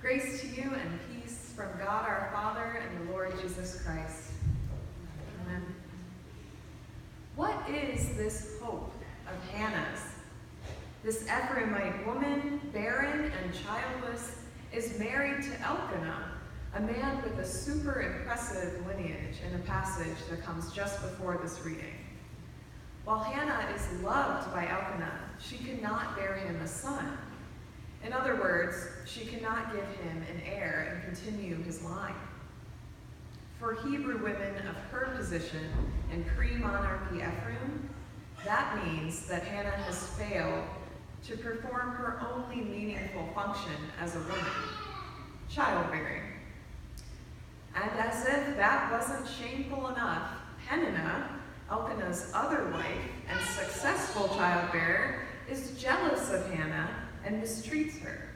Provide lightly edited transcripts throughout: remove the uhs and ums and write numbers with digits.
Grace to you and peace from God our Father and the Lord Jesus Christ. Amen. What is this hope of Hannah's? This Ephraimite woman, barren and childless, is married to Elkanah, a man with a super impressive lineage in a passage that comes just before this reading. While Hannah is loved by Elkanah, she could not bear him a son. In other words, she cannot give him an heir and continue his line. For Hebrew women of her position in pre-monarchy Ephraim, that means that Hannah has failed to perform her only meaningful function as a woman, childbearing. And as if that wasn't shameful enough, Peninnah, Elkanah's other wife and successful childbearer, is jealous of Hannah and mistreats her.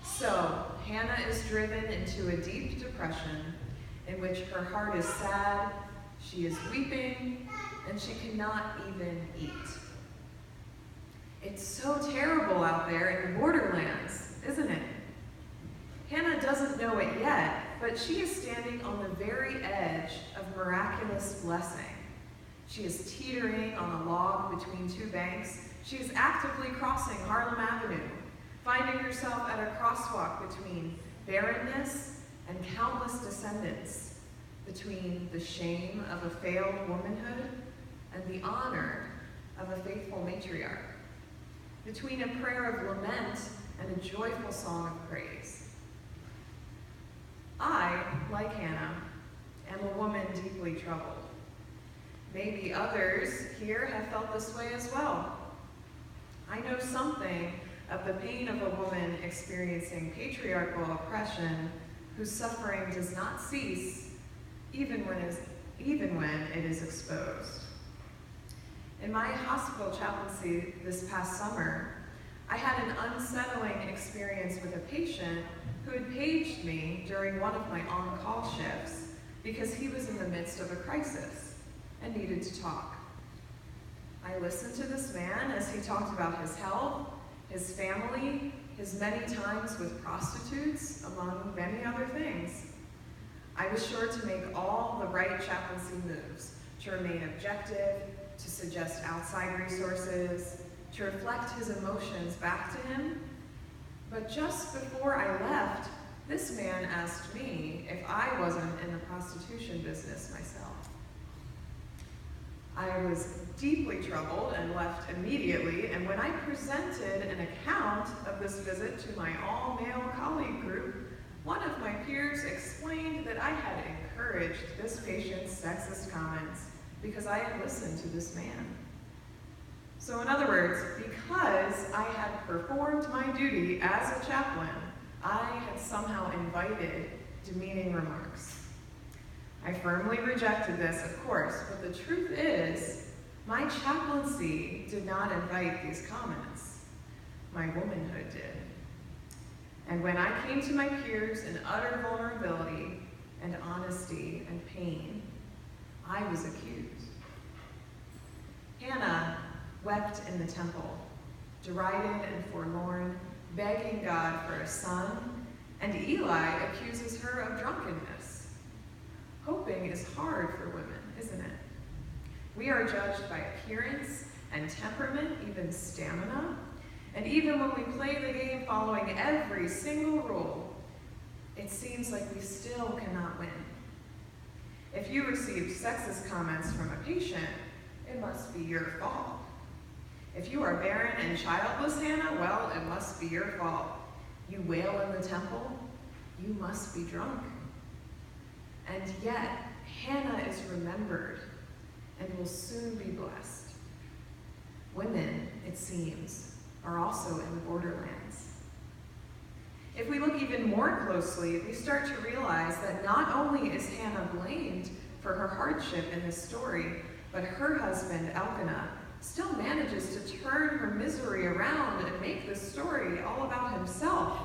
So Hannah is driven into a deep depression in which her heart is sad, she is weeping, and she cannot even eat. It's so terrible out there in the borderlands, isn't it? Hannah doesn't know it yet, but she is standing on the very edge of miraculous blessing. She is teetering on a log between two banks. She is actively crossing Harlem Avenue, finding herself at a crosswalk between barrenness and countless descendants, between the shame of a failed womanhood and the honor of a faithful matriarch, between a prayer of lament and a joyful song of praise. I, like Hannah, am a woman deeply troubled. Maybe others here have felt this way as well. I know something of the pain of a woman experiencing patriarchal oppression whose suffering does not cease even when it is exposed. In my hospital chaplaincy this past summer, I had an unsettling experience with a patient who had paged me during one of my on-call shifts because he was in the midst of a crisis and needed to talk. I listened to this man as he talked about his health, his family, his many times with prostitutes, among many other things. I was sure to make all the right chaplaincy moves, to remain objective, to suggest outside resources, to reflect his emotions back to him. But just before I left, this man asked me if I wasn't in the prostitution business myself. I was deeply troubled and left immediately, and when I presented an account of this visit to my all-male colleague group, one of my peers explained that I had encouraged this patient's sexist comments because I had listened to this man. So in other words, because I had performed my duty as a chaplain, I had somehow invited demeaning remarks. I firmly rejected this, of course, but the truth is, my chaplaincy did not invite these comments. My womanhood did. And when I came to my peers in utter vulnerability and honesty and pain, I was accused. Hannah wept in the temple, derided and forlorn, begging God for a son, and Eli accuses her of drunkenness. Hoping is hard for women, isn't it? We are judged by appearance and temperament, even stamina, and even when we play the game following every single rule, it seems like we still cannot win. If you received sexist comments from a patient, it must be your fault. If you are barren and childless, Hannah, well, it must be your fault. You wail in the temple, you must be drunk. And yet, Hannah is remembered and will soon be blessed. Women, it seems, are also in the borderlands. If we look even more closely, we start to realize that not only is Hannah blamed for her hardship in this story, but her husband, Elkanah, still manages to turn her misery around and make this story all about himself.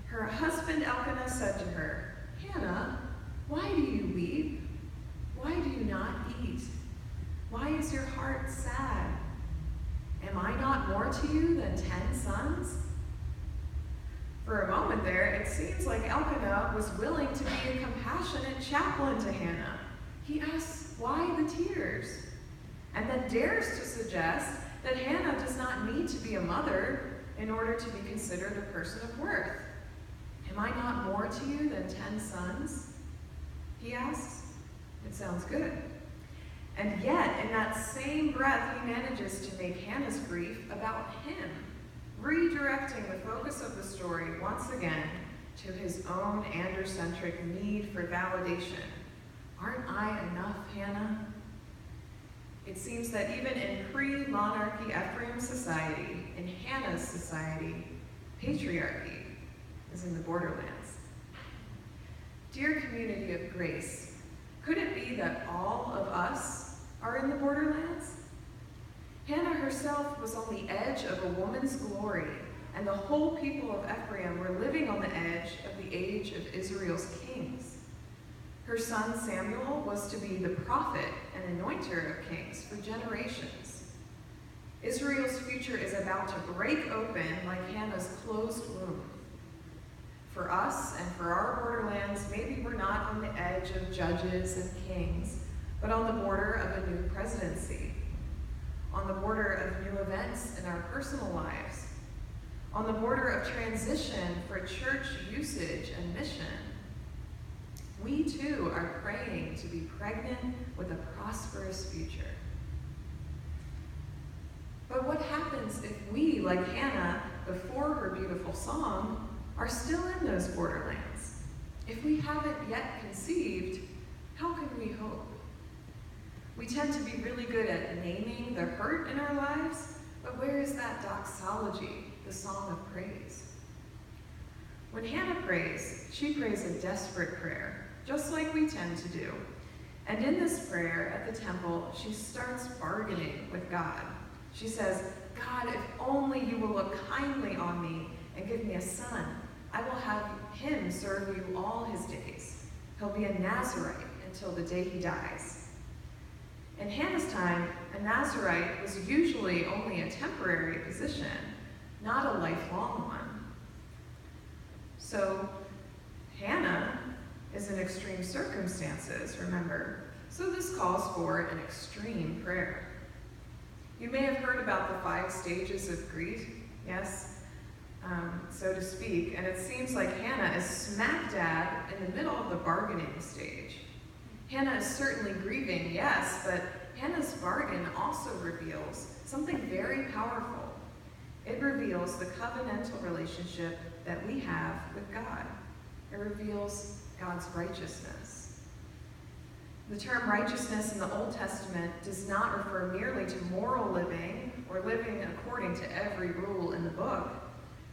Her husband, Elkanah, said to her, "Hannah, why do you weep? Why do you not eat? Why is your heart sad? Am I not more to you than 10 sons?" For For a moment there, it seems like Elkanah was willing to be a compassionate chaplain to Hannah. He asks, why the tears? And then dares to suggest that Hannah does not need to be a mother in order to be considered a person of worth. Am I not more to you than 10 sons? He asks. It sounds good. And yet, in that same breath, he manages to make Hannah's grief about him, redirecting the focus of the story once again to his own androcentric need for validation. Aren't I enough, Hannah? It seems that even in pre-monarchy Ephraim society, in Hannah's society, patriarchy is in the borderlands. Dear community of grace, could it be that all of us are in the borderlands? Hannah herself was on the edge of a woman's glory, and the whole people of Ephraim were living on the edge of the age of Israel's kings. Her son Samuel was to be the prophet and anointer of kings for generations. Israel's future is about to break open like Hannah's closed womb. For us and for our borderlands, maybe we're not on the edge of judges and kings, but on the border of a new presidency, on the border of new events in our personal lives, on the border of transition for church usage and mission. We too are praying to be pregnant with a prosperous future. But what happens if we, like Hannah, before her beautiful song, are still in those borderlands? If we haven't yet conceived, how can we hope? We tend to be really good at naming the hurt in our lives, but where is that doxology, the song of praise? When Hannah prays, she prays a desperate prayer, just like we tend to do. And in this prayer at the temple, she starts bargaining with God. She says, God, if only you will look kindly on me and give me a son, I will have him serve you all his days. He'll be a Nazarite until the day he dies. In Hannah's time, a Nazarite was usually only a temporary position, not a lifelong one. So Hannah is in extreme circumstances, remember? So this calls for an extreme prayer. You may have heard about the 5 stages of grief, yes? So to speak, and it seems like Hannah is smack dab in the middle of the bargaining stage. Hannah is certainly grieving, yes, but Hannah's bargain also reveals something very powerful. It reveals the covenantal relationship that we have with God. It reveals God's righteousness. The term righteousness in the Old Testament does not refer merely to moral living or living according to every rule in the book.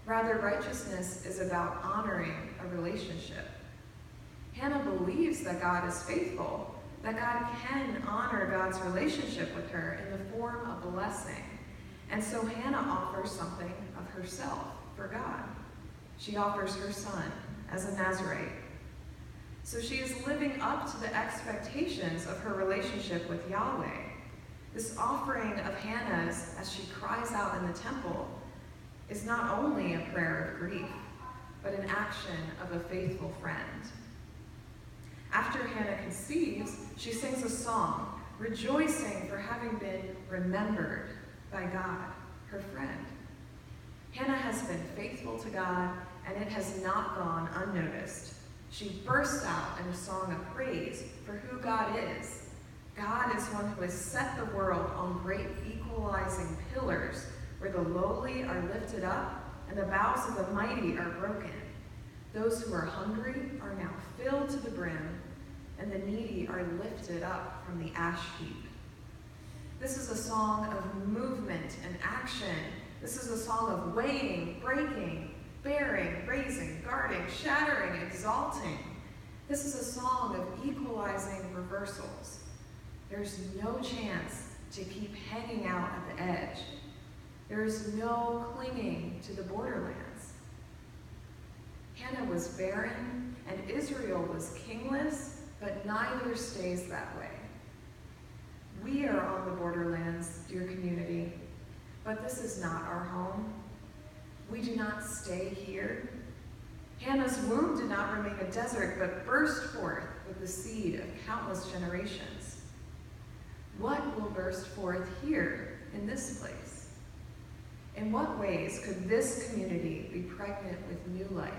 Rather, righteousness is about honoring a relationship. Hannah believes that God is faithful, that God can honor God's relationship with her in the form of blessing. And so Hannah offers something of herself for God. She offers her son as a Nazarite. So she is living up to the expectations of her relationship with Yahweh. This offering of Hannah's, as she cries out in the temple, is not only a prayer of grief, but an action of a faithful friend. After Hannah conceives, she sings a song, rejoicing for having been remembered by God, her friend. Hannah has been faithful to God, and it has not gone unnoticed. She bursts out in a song of praise for who God is. God is one who has set the world on great equalizing pillars, where the lowly are lifted up and the boughs of the mighty are broken. Those who are hungry are now filled to the brim, and the needy are lifted up from the ash heap. This is a song of movement and action. This is a song of weighing, breaking, bearing, raising, guarding, shattering, exalting. This is a song of equalizing reversals. There's no chance to keep hanging out at the edge. There is no clinging to the borderlands. Hannah was barren, and Israel was kingless, but neither stays that way. We are on the borderlands, dear community, but this is not our home. We do not stay here. Hannah's womb did not remain a desert, but burst forth with the seed of countless generations. What will burst forth here in this place? In what ways could this community be pregnant with new life?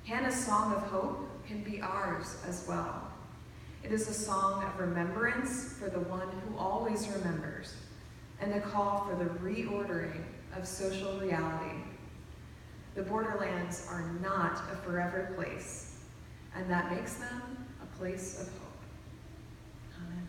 Hannah's song of hope can be ours as well. It is a song of remembrance for the one who always remembers, and a call for the reordering of social reality. The borderlands are not a forever place, and that makes them a place of hope. Amen.